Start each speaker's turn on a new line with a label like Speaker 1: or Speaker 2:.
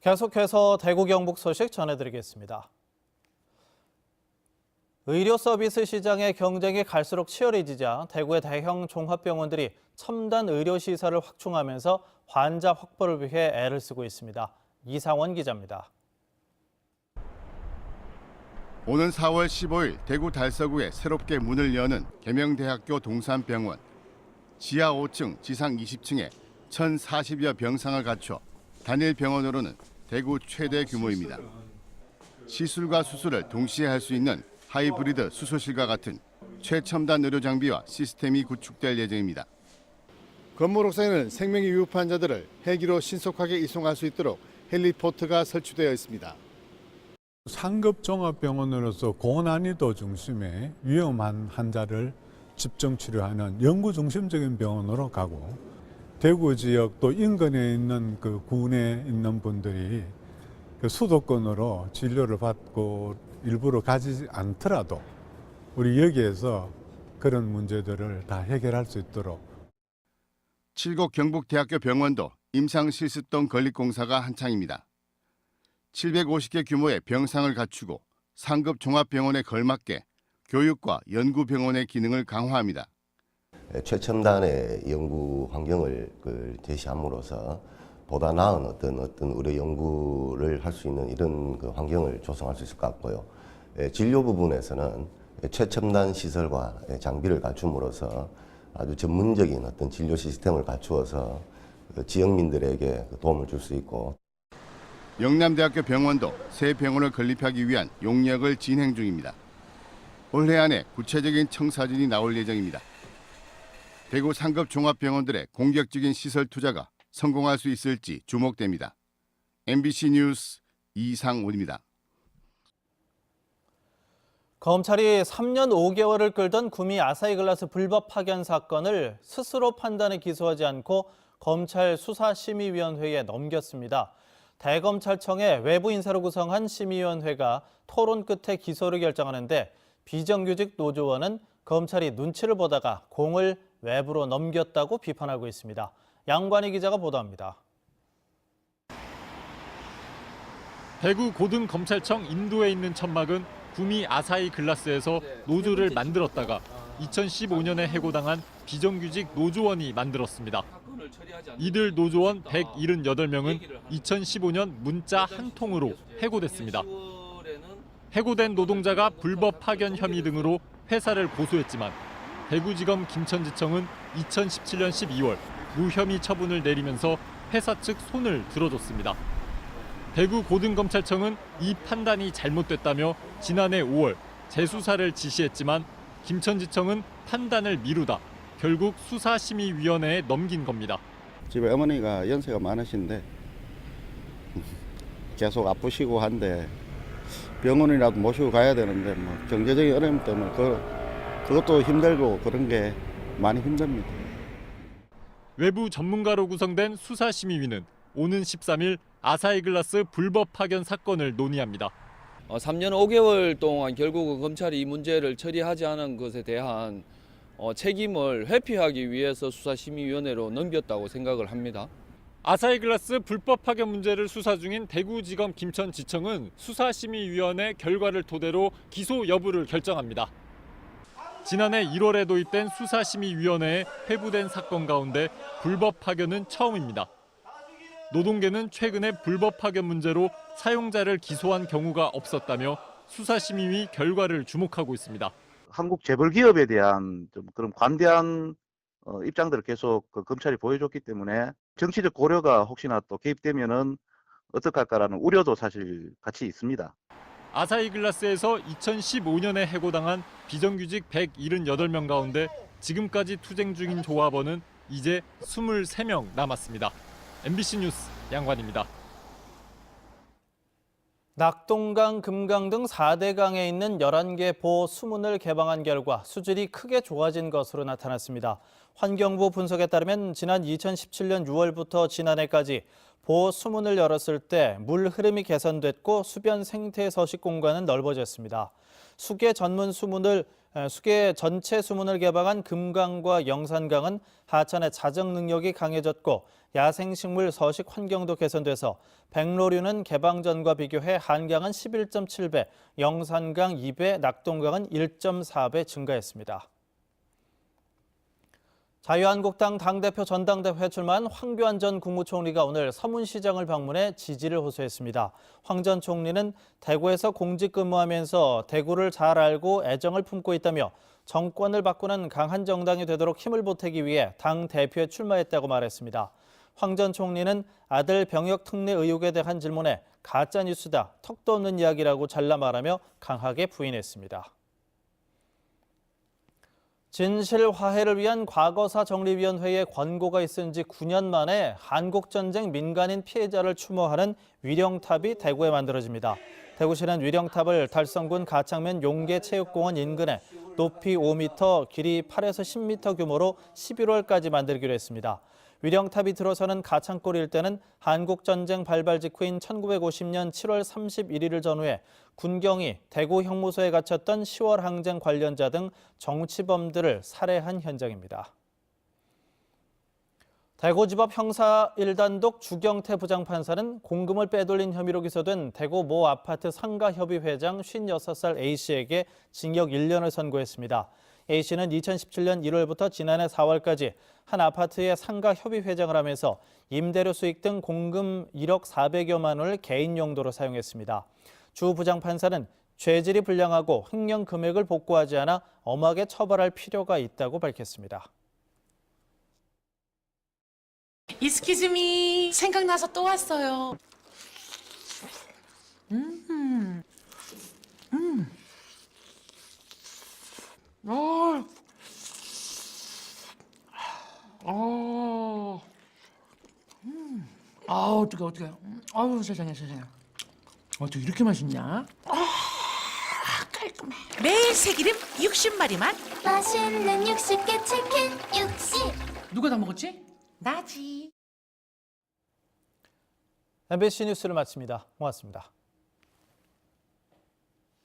Speaker 1: 계속해서 대구 경북 소식 전해드리겠습니다. 의료 서비스 시장의 경쟁이 갈수록 치열해지자 대구의 대형 종합병원들이 첨단 의료시설을 확충하면서 환자 확보를 위해 애를 쓰고 있습니다. 이상원 기자입니다.
Speaker 2: 오는 4월 15일 대구 달서구에 새롭게 문을 여는 계명대학교 동산병원. 지하 5층, 지상 20층에 1,040여 병상을 갖춰 단일 병원으로는 대구 최대 규모입니다. 시술과 수술을 동시에 할 수 있는 하이브리드 수술실과 같은 최첨단 의료 장비와 시스템이 구축될 예정입니다. 건물 옥상에는 생명이 위협한 자들을 헬기로 신속하게 이송할 수 있도록 헬리포트가 설치되어 있습니다.
Speaker 3: 상급 종합병원으로서 고난이도 중심의 위험한 환자를 집중 치료하는 연구 중심적인 병원으로 가고, 대구 지역 또 인근에 있는 그 군에 있는 분들이 그 수도권으로 진료를 받고 일부러 가지 않더라도 우리 여기에서 그런 문제들을 다 해결할 수 있도록.
Speaker 2: 칠곡 경북대학교 병원도 임상실습동 건립공사가 한창입니다. 750개 규모의 병상을 갖추고 상급 종합병원에 걸맞게 교육과 연구병원의 기능을 강화합니다.
Speaker 4: 최첨단의 연구 환경을 제시함으로써 보다 나은 어떤 의료 연구를 할 수 있는 이런 그 환경을 조성할 수 있을 것 같고요. 진료 부분에서는 최첨단 시설과 장비를 갖춤으로써 아주 전문적인 어떤 진료 시스템을 갖추어서 지역민들에게 도움을 줄 수 있고.
Speaker 2: 영남대학교 병원도 새 병원을 건립하기 위한 용역을 진행 중입니다. 올해 안에 구체적인 청사진이 나올 예정입니다. 대구 상급 종합병원들의 공격적인 시설 투자가 성공할 수 있을지 주목됩니다. MBC 뉴스 이상훈입니다.
Speaker 1: 검찰이 3년 5개월을 끌던 구미 아사히글라스 불법 파견 사건을 스스로 판단해 기소하지 않고 검찰 수사심의위원회에 넘겼습니다. 대검찰청의 외부 인사로 구성한 심의위원회가 토론 끝에 기소를 결정하는데, 비정규직 노조원은 검찰이 눈치를 보다가 공을 외부로 넘겼다고 비판하고 있습니다. 양관희 기자가 보도합니다.
Speaker 5: 대구 고등검찰청 인도에 있는 천막은 구미 아사히 글라스에서 노조를 만들었다가 2015년에 해고당한 비정규직 노조원이 만들었습니다. 이들 노조원 178명은 2015년 문자 한 통으로 해고됐습니다. 해고된 노동자가 불법 파견 혐의 등으로 회사를 고소했지만 대구지검 김천지청은 2017년 12월 무혐의 처분을 내리면서 회사 측 손을 들어줬습니다. 대구 고등검찰청은 이 판단이 잘못됐다며 지난해 5월 재수사를 지시했지만 김천지청은 판단을 미루다 결국 수사심의위원회에 넘긴 겁니다.
Speaker 6: 집에 어머니가 연세가 많으신데 계속 아프시고 한데 병원이라도 모시고 가야 되는데 뭐 경제적인 어려움 때문에 그것도 힘들고 그런 게 많이 힘듭니다.
Speaker 5: 외부 전문가로 구성된 수사심의위는 오는 13일 아사히글라스 불법 파견 사건을 논의합니다.
Speaker 7: 3년 5개월 동안 결국은 검찰이 이 문제를 처리하지 않은 것에 대한 책임을 회피하기 위해서 수사심의위원회로 넘겼다고 생각을 합니다.
Speaker 5: 아사히글라스 불법 파견 문제를 수사 중인 대구지검 김천지청은 수사심의위원회 결과를 토대로 기소 여부를 결정합니다. 지난해 1월에 도입된 수사심의위원회에 회부된 사건 가운데 불법 파견은 처음입니다. 노동계는 최근에 불법 파견 문제로 사용자를 기소한 경우가 없었다며 수사심의위 결과를 주목하고 있습니다.
Speaker 8: 한국 재벌 기업에 대한 좀 그런 관대한 입장들을 계속 검찰이 보여줬기 때문에 정치적 고려가 혹시나 또 개입되면은 어떡할까라는 우려도 사실 같이 있습니다.
Speaker 5: 아사히글라스에서 2015년에 해고당한 비정규직 178명 가운데 지금까지 투쟁 중인 조합원은 이제 23명 남았습니다. MBC 뉴스 양관입니다.
Speaker 1: 낙동강, 금강 등 4대 강에 있는 11개 보호 수문을 개방한 결과 수질이 크게 좋아진 것으로 나타났습니다. 환경부 분석에 따르면 지난 2017년 6월부터 지난해까지 보호 수문을 열었을 때 물 흐름이 개선됐고 수변 생태 서식 공간은 넓어졌습니다. 수계 전문 수문을 수계 전체 수문을 개방한 금강과 영산강은 하천의 자정 능력이 강해졌고 야생식물 서식 환경도 개선돼서 백로류는 개방 전과 비교해 한강은 11.7배, 영산강 2배, 낙동강은 1.4배 증가했습니다. 자유한국당 당대표 전당대회 출마한 황교안 전 국무총리가 오늘 서문시장을 방문해 지지를 호소했습니다. 황 전 총리는 대구에서 공직 근무하면서 대구를 잘 알고 애정을 품고 있다며 정권을 바꾸는 강한 정당이 되도록 힘을 보태기 위해 당 대표에 출마했다고 말했습니다. 황 전 총리는 아들 병역 특례 의혹에 대한 질문에 가짜뉴스다, 턱도 없는 이야기라고 잘라 말하며 강하게 부인했습니다. 진실 화해를 위한 과거사 정리위원회의 권고가 있은 지 9년 만에 한국전쟁 민간인 피해자를 추모하는 위령탑이 대구에 만들어집니다. 대구시는 위령탑을 달성군 가창면 용계체육공원 인근에 높이 5m, 길이 8에서 10m 규모로 11월까지 만들기로 했습니다. 위령탑이 들어서는 가창골 일대는 한국전쟁 발발 직후인 1950년 7월 31일을 전후해 군경이 대구 형무소에 갇혔던 10월 항쟁 관련자 등 정치범들을 살해한 현장입니다. 대구지법 형사 1단독 주경태 부장판사는 공금을 빼돌린 혐의로 기소된 대구 모 아파트 상가협의 회장 56살 A씨에게 징역 1년을 선고했습니다. A씨는 2017년 1월부터 지난해 4월까지 한 아파트의 상가협의 회장을 하면서 임대료 수익 등 공금 1억 400여만 원을 개인 용도로 사용했습니다. 주 부장판사는 죄질이 불량하고 횡령 금액을 복구하지 않아 엄하게 처벌할 필요가 있다고 밝혔습니다.
Speaker 9: 이스키즈미 생각나서 또 왔어요. 어떡해. 아유, 세상에. 어떻게 이렇게 맛있냐? 깔끔해. 매일 새기름 60마리만.
Speaker 10: 맛있는 60개 치킨 60.
Speaker 9: 누가 다 먹었지? 나지.
Speaker 1: MBC 뉴스를 마칩니다. 고맙습니다.